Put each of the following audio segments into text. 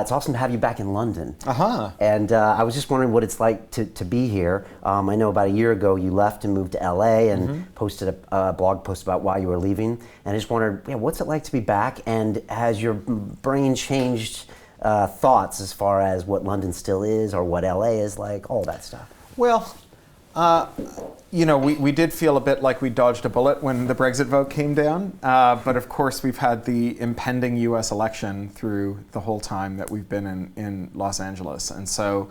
It's awesome to have you back in London. Uh-huh. And I was just wondering what it's like to be here. I know about a year ago you left and moved to LA and posted a blog post about why you were leaving. And I just wondered, what's it like to be back? And has your brain changed thoughts as far as what London still is or what LA is like, all that stuff? Well, we did feel a bit like we dodged a bullet when the Brexit vote came down. But of course, we've had the impending US election through the whole time that we've been in Los Angeles. And so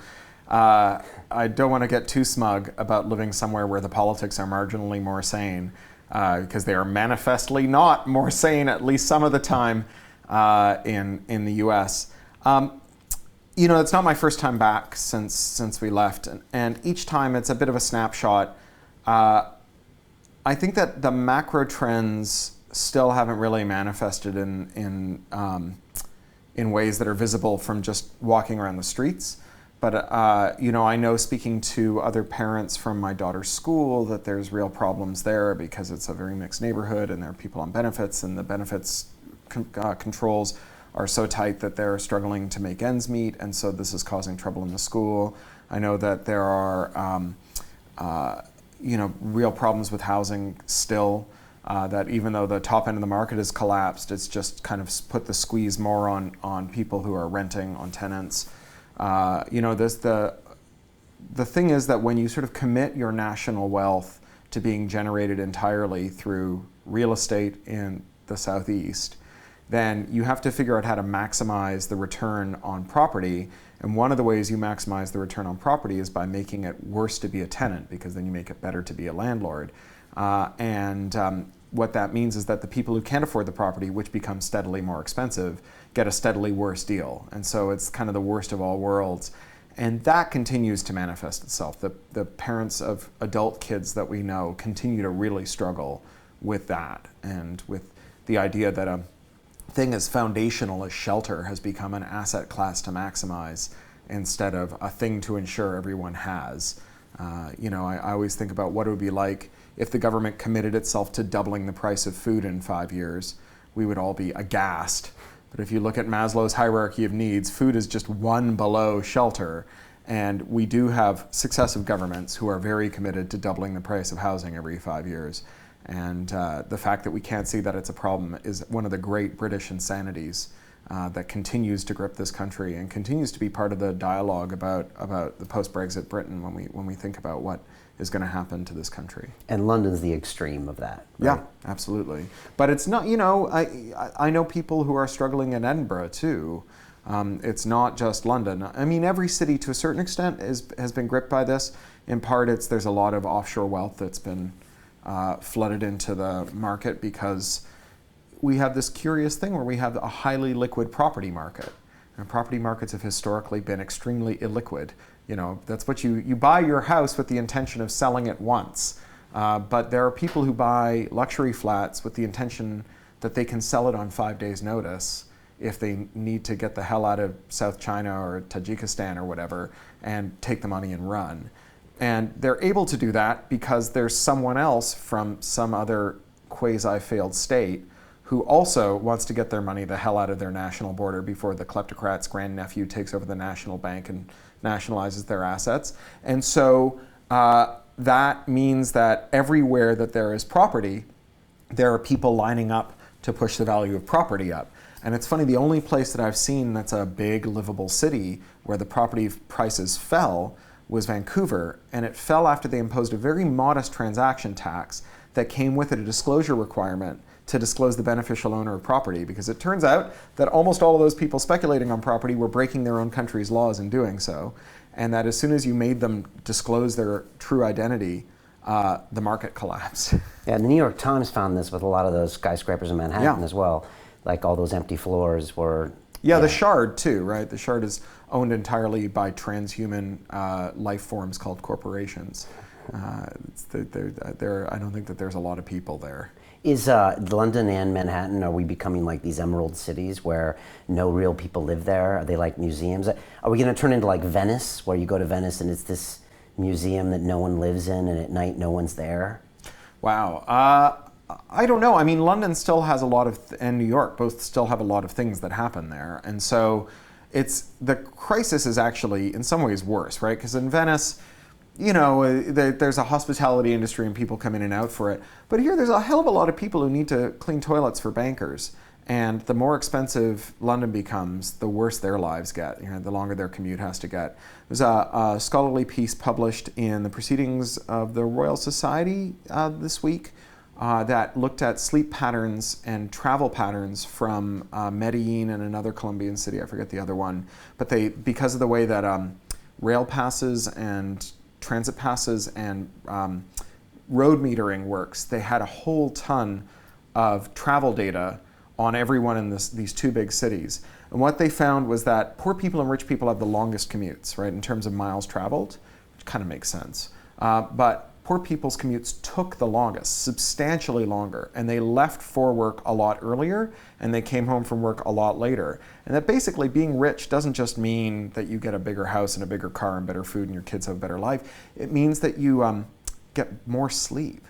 I don't want to get too smug about living somewhere where the politics are marginally more sane, because they are manifestly not more sane, at least some of the time, in the US. It's not my first time back since we left, and each time it's a bit of a snapshot. I think that the macro trends still haven't really manifested in ways that are visible from just walking around the streets. But I know, speaking to other parents from my daughter's school, that there's real problems there because it's a very mixed neighborhood and there are people on benefits, and the benefits controls are so tight that they're struggling to make ends meet, and so this is causing trouble in the school. I know that there are real problems with housing still, that even though the top end of the market has collapsed, it's just kind of put the squeeze more on people who are renting, on tenants. The thing is that when you sort of commit your national wealth to being generated entirely through real estate in the Southeast, then you have to figure out how to maximize the return on property. And one of the ways you maximize the return on property is by making it worse to be a tenant, because then you make it better to be a landlord. What that means is that the people who can't afford the property, which becomes steadily more expensive, get a steadily worse deal. And so it's kind of the worst of all worlds. And that continues to manifest itself. The parents of adult kids that we know continue to really struggle with that, and with the idea that a thing as foundational as shelter has become an asset class to maximize instead of a thing to ensure everyone has. I always think about what it would be like if the government committed itself to doubling the price of food in 5 years. We would all be aghast. But if you look at Maslow's hierarchy of needs, food is just one below shelter. And we do have successive governments who are very committed to doubling the price of housing every 5 years. And the fact that we can't see that it's a problem is one of the great British insanities that continues to grip this country and continues to be part of the dialogue about the post-Brexit Britain when we think about what is going to happen to this country. And London's the extreme of that, right? Yeah, absolutely. But it's not, I know people who are struggling in Edinburgh too. It's not just London. I mean, every city to a certain extent has been gripped by this. In part, there's a lot of offshore wealth that's been flooded into the market because we have this curious thing where we have a highly liquid property market. And property markets have historically been extremely illiquid. That's what you buy your house with the intention of selling it once. But there are people who buy luxury flats with the intention that they can sell it on 5 days' notice if they need to get the hell out of South China or Tajikistan or whatever and take the money and run. And they're able to do that because there's someone else from some other quasi-failed state who also wants to get their money the hell out of their national border before the kleptocrat's grandnephew takes over the national bank and nationalizes their assets. And so that means that everywhere that there is property, there are people lining up to push the value of property up. And it's funny, the only place that I've seen that's a big livable city where the property prices fell was Vancouver, and it fell after they imposed a very modest transaction tax that came with it a disclosure requirement to disclose the beneficial owner of property, because it turns out that almost all of those people speculating on property were breaking their own country's laws in doing so, and that as soon as you made them disclose their true identity, the market collapsed. Yeah, the New York Times found this with a lot of those skyscrapers in Manhattan as well. Like all those empty floors were... Yeah, the Shard too, right? The Shard is owned entirely by transhuman life forms called corporations. I don't think that there's a lot of people there. Is London and Manhattan, are we becoming like these emerald cities where no real people live there? Are they like museums? Are we going to turn into like Venice, where you go to Venice and it's this museum that no one lives in and at night no one's there? Wow. I don't know. I mean, London still has a lot of, and New York both still have a lot of things that happen there. And so the crisis is actually in some ways worse, right? Because in Venice, you know, there's a hospitality industry and people come in and out for it. But here there's a hell of a lot of people who need to clean toilets for bankers. And the more expensive London becomes, the worse their lives get, you know, the longer their commute has to get. There's a scholarly piece published in the Proceedings of the Royal Society this week that looked at sleep patterns and travel patterns from Medellin and another Colombian city, I forget the other one. But because of the way that rail passes and transit passes and road metering works, they had a whole ton of travel data on everyone in these two big cities. And what they found was that poor people and rich people have the longest commutes, right, in terms of miles traveled, which kind of makes sense. But poor people's commutes took the longest, substantially longer, and they left for work a lot earlier, and they came home from work a lot later. And that basically being rich doesn't just mean that you get a bigger house and a bigger car and better food and your kids have a better life. It means that you get more sleep.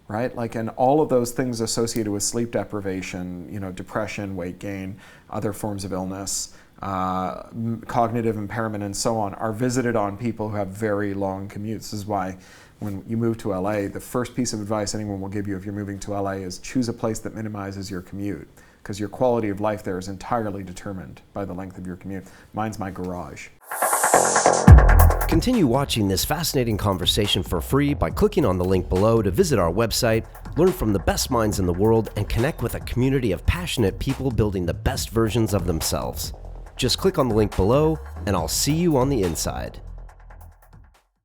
Right? Like, and all of those things associated with sleep deprivation, you know, depression, weight gain, other forms of illness, cognitive impairment, and so on, are visited on people who have very long commutes. This is why when you move to LA, the first piece of advice anyone will give you if you're moving to LA is choose a place that minimizes your commute, because your quality of life there is entirely determined by the length of your commute. Mine's my garage. Continue watching this fascinating conversation for free by clicking on the link below to visit our website, learn from the best minds in the world, and connect with a community of passionate people building the best versions of themselves. Just click on the link below, and I'll see you on the inside.